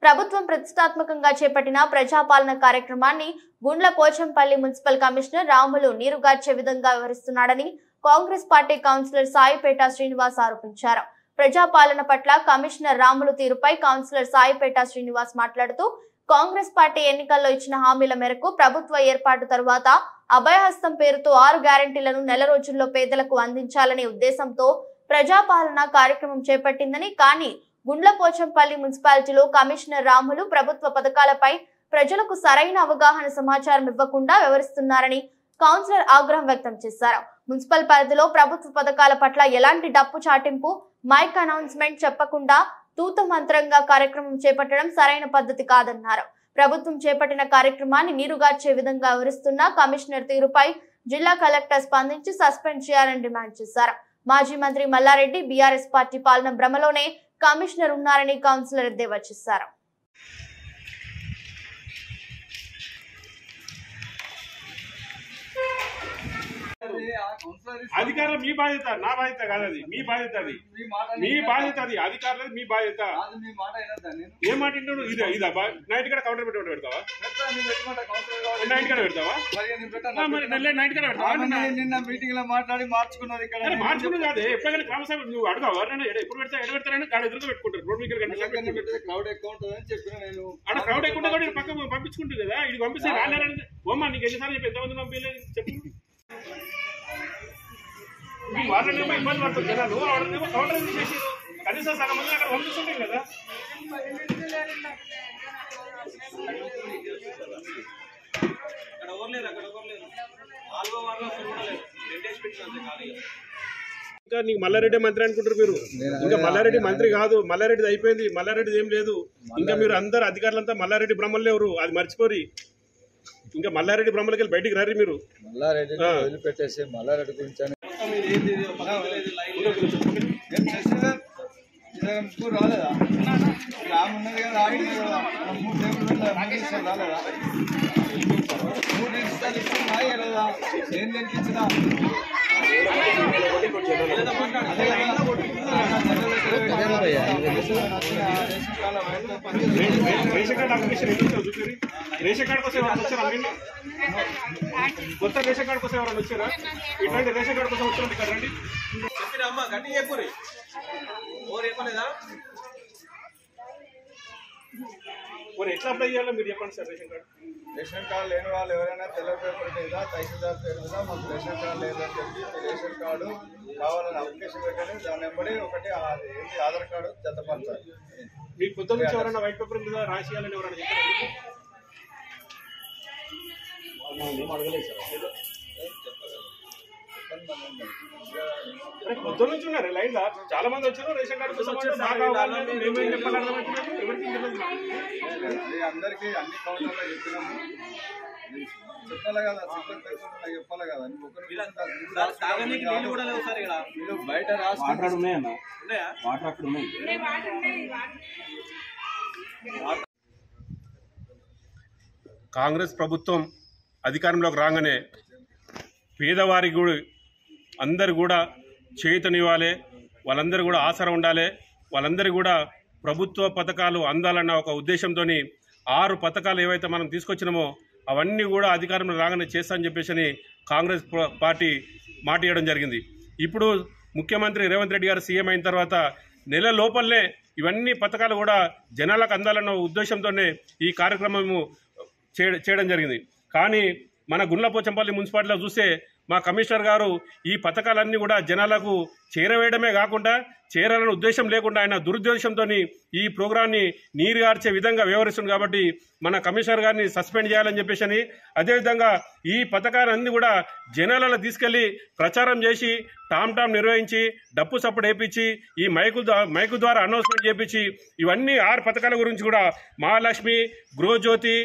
ప్రభుత్వం ప్రతిష్టాత్మకంగా చేపట్టిన ప్రజాపాలన కార్యక్రమాన్ని గుండ్ల పోచంపల్లి మున్సిపల్ కమిషనర్ రాములు నీరుగార్చే విధంగా వివరిస్తున్నాడని కాంగ్రెస్ పార్టీ కౌన్సిలర్ సాయిపేట శ్రీనివాస్ ఆరోపించారు. ప్రజాపాలన పట్ల కమిషనర్ రాములు తీరుపై కౌన్సిలర్ సాయిపేట శ్రీనివాస్ మాట్లాడుతూ కాంగ్రెస్ పార్టీ ఎన్నికల్లో ఇచ్చిన హామీల మేరకు ప్రభుత్వ ఏర్పాటు తరువాత అభయహస్తం పేరుతో 6 గ్యారెంటీలను నెల రోజుల్లో పేదలకు అందించాలనే ఉద్దేశంతో ప్రజాపాలన కార్యక్రమం చేపట్టిందని, కానీ గుండ్లపోచంపల్లి మున్సిపాలిటీలో కమిషనర్ రాములు ప్రభుత్వ పథకాలపై ప్రజలకు సరైన అవగాహన సమాచారం ఇవ్వకుండా వ్యవహరిస్తున్నారని కౌన్సిలర్ ఆగ్రహం వ్యక్తం చేశారు. మున్సిపల్ పరిధిలో ప్రభుత్వ పథకాల పట్ల ఎలాంటి డప్పు చాటింపు, మైక్ అనౌన్స్మెంట్ చెప్పకుండా తూతు మంత్రంగా కార్యక్రమం చేపట్టడం సరైన పద్ధతి కాదన్నారు. ప్రభుత్వం చేపట్టిన కార్యక్రమాన్ని నీరుగార్చే విధంగా వివరిస్తున్న కమిషనర్ తీరుపై జిల్లా కలెక్టర్ స్పందించి సస్పెండ్ చేయాలని డిమాండ్ చేశారు. మాజీ మంత్రి మల్లారెడ్డి బీఆర్ఎస్ పార్టీ పాలన భ్రమలోనే కమిషనర్ ఉన్నారని కౌన్సిలర్ ఎద్దేవా చేశారు. అధికారులు మీ బాధ్యత, నా బాధ్యత కాదు. అది మీ బాధ్యత, అది మీ బాధ్యత, అది అధికారులు మీ బాధ్యత. ఏం మాట వింటాడు? ఇదా నైట్ కూడా కౌంటర్ పెట్టి పెడతావా? నైట్ కూడా పెడతావా? నైట్ కూడా పెడతావా? నిన్న మీటింగ్ లో మాట్లాడి మార్చుకున్నారు. ఇక్కడ మార్చుకున్నది కాదు. ఎప్పుడైనా క్రమసభ నువ్వు అడగావా? ఎప్పుడు పెడతా ఎడ పెడతారని కాడ ఎదురుగా పెట్టుకుంటారు. రోడ్ మీద క్రౌడ్ ఎక్కువ ఉంటుందని చెప్పిన నేను. అక్కడ క్రౌడ్ ఎక్కువ కూడా పక్క పంపించుకుంటుంది కదా. ఇది పంపిస్తే రాలేరని ఓమ్మా నీకు ఎన్నిసార్లు చెప్పి ఎంతమంది పంపించలేదు చెప్పు. వాళ్ళనేమో ఇబ్బంది పడుతుంది జనాలు, వాళ్ళనేమో కౌంటర్ చేసి కనీసం సగం మంది అక్కడ పంపిస్తుంటాం కదా. ఇంకా నీకు మల్లారెడ్డి మంత్రి అనుకుంటారు మీరు. ఇంకా మల్లారెడ్డి మంత్రి కాదు, మల్లారెడ్డి అయిపోయింది. మల్లారెడ్డి ఏం లేదు. ఇంకా మీరు అందరు అధికారులంతా మల్లారెడ్డి బ్రహ్మలు ఎవరు అది మర్చిపోరి. ఇంకా మల్లారెడ్డి బ్రహ్మలకి వెళ్ళి బయటికి రారి మీరు. మల్లారెడ్డి వదిలిపెట్టేసి మల్లారెడ్డి గురించి రాలేదా? ఉన్నది కదా, రాలేదా? 3 ఇష్టాలు ఇస్తున్నాయి కదా, ఏం తెచ్చినా ration card application ration card కోసం ఎవరైనా వచ్చారా? కొత్త రేషన్ కార్డు కోసం ఎవరైనా వచ్చారా? ఇట్లాంటి రేషన్ కార్డు కోసం వచ్చారండి ఇక్కడ రండి. చెప్పినమ్మా గట్టి చెప్పురి. చెప్పలేదా? మరి ఎట్లా అప్లై చేయాలో మీరు చెప్పండి సార్. రేషన్ కార్డు లేని వాళ్ళు ఎవరైనా తెల్ల పేపర్ మీద తహసీల్దార్ పేరు మీద మాకు రేషన్ కార్డు లేదని చెప్పి రేషన్ కార్డు కావాలని అప్లికేషన్ పెట్టండి. దాని వెంబడి ఒకటి ఆధార్ కార్డు జతపరచాలి. మీకు కొత్త నుంచి ఎవరైనా వైట్ పేపర్ మీద రాసేయాలని ఎవరైనా చెప్పారు? కొత్త నుంచి ఉన్నారు లైన్ లా చాలా మంది వచ్చారు. రేషన్ కార్డు కోసం అందరికీ అన్ని కౌంటర్లో చెప్పినాము. చెప్పాలి కదా, చెప్పాలి కదా. బయట కాంగ్రెస్ ప్రభుత్వం అధికారంలోకి రాగానే పేదవారికి కూడా అందరు కూడా చేతనివ్వాలి, వాళ్ళందరూ కూడా ఆసరా ఉండాలి, వాళ్ళందరూ కూడా ప్రభుత్వ పథకాలు అందాలన్న ఒక ఉద్దేశంతో 6 పథకాలు ఏవైతే మనం తీసుకొచ్చినామో అవన్నీ కూడా అధికారంలో రాగానే చేస్తామని చెప్పేసి కాంగ్రెస్ పార్టీ మాట ఇవ్వడం జరిగింది. ఇప్పుడు ముఖ్యమంత్రి రేవంత్ రెడ్డి గారు సీఎం అయిన తర్వాత నెల లోపలనే ఇవన్నీ పథకాలు కూడా జనాలకు అందాలన్న ఉద్దేశంతోనే ఈ కార్యక్రమము చేయడం జరిగింది. కానీ మన గుండ్లపోచంపల్లి మున్సిపాలిటీలో చూస్తే మా కమిషనర్ గారు ఈ పథకాలన్నీ కూడా జనాలకు చేరవేయడమే కాకుండా చేరాలనే ఉద్దేశం లేకుండా ఆయన దురుద్దేశంతో ఈ ప్రోగ్రాన్ని నీరుగార్చే విధంగా వ్యవహరిస్తుంది. కాబట్టి మన కమిషనర్ గారిని సస్పెండ్ చేయాలని చెప్పేసి, అదేవిధంగా ఈ పథకాలన్నీ కూడా జనాలలో తీసుకెళ్లి ప్రచారం చేసి టామ్ నిర్వహించి డప్పు సప్పుడు వేయించి ఈ మైకు ద్వారా అనౌన్స్మెంట్ చేయించి ఇవన్నీ 6 పథకాల గురించి కూడా మహాలక్ష్మి, గృహజ్యోతి,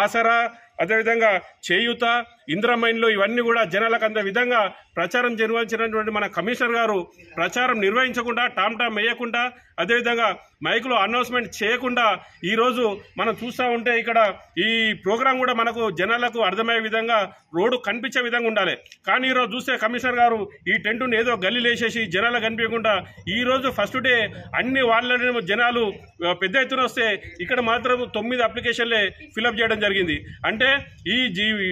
ఆసరా, అదేవిధంగా చేయూత ఇంద్రమైన్లు ఇవన్నీ కూడా జనాలకు అందే విధంగా ప్రచారం నిర్వహించినటువంటి మన కమిషనర్ గారు ప్రచారం నిర్వహించకుండా టామ్ వేయకుండా అదేవిధంగా మైకులో అనౌన్స్మెంట్ చేయకుండా ఈరోజు మనం చూస్తూ ఉంటే ఇక్కడ ఈ ప్రోగ్రాం కూడా మనకు జనాలకు అర్థమయ్యే విధంగా రోడ్డు కనిపించే విధంగా ఉండాలి. కానీ ఈరోజు చూస్తే కమిషనర్ గారు ఈ టెంటును ఏదో గల్లీలు వేసేసి జనాలకు కనిపించకుండా ఈరోజు ఫస్ట్ డే అన్ని వాళ్ళ జనాలు పెద్ద ఎత్తున వస్తే ఇక్కడ మాత్రం 9 అప్లికేషన్లే ఫిలప్ చేయడం జరిగింది. అంటే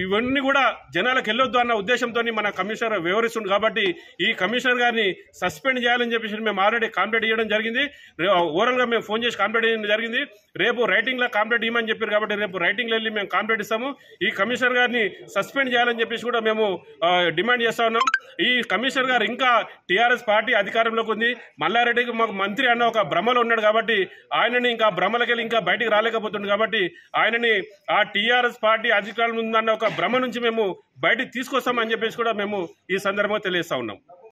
ఇవన్నీ కూడా జనాలకు వెళ్ళొద్దు అన్న ఉద్దేశంతో మన కమిషనర్ వివరిస్తుంది. కాబట్టి ఈ కమిషనర్ గారిని సస్పెండ్ చేయాలని చెప్పేసి మేము ఆల్రెడీ కాంప్లైంట్ ఇవ్వడం జరిగింది. ఓవరాల్గా మేము ఫోన్ చేసి కాంప్లైంట్ చేయడం జరిగింది. రేపు రైటింగ్లో కాంప్లైంట్ ఇవ్వమని చెప్పారు కాబట్టి రేపు రైటింగ్లో వెళ్ళి మేము కాంప్లైంట్ ఇస్తాము. ఈ కమిషనర్ గారిని సస్పెండ్ చేయాలని చెప్పేసి కూడా మేము డిమాండ్ చేస్తా ఉన్నాం. ఈ కమిషనర్ గారు ఇంకా టీఆర్ఎస్ పార్టీ అధికారంలోకి ఉంది. మల్లారెడ్డికి మాకు మంత్రి అన్న ఒక భ్రమలో ఉన్నాడు కాబట్టి ఆయనని ఇంకా భ్రమలకెళ్ళి ఇంకా బయటికి రాలేకపోతుంది. కాబట్టి ఆయనని ఆ టీఆర్ఎస్ పార్టీ అధికారంలో ఉందన్న ఒక భ్రమ నుంచి మేము బయటికి తీసుకొస్తామని చెప్పేసి కూడా మేము ఈ సందర్భంగా తెలియజేస్తా ఉన్నాం.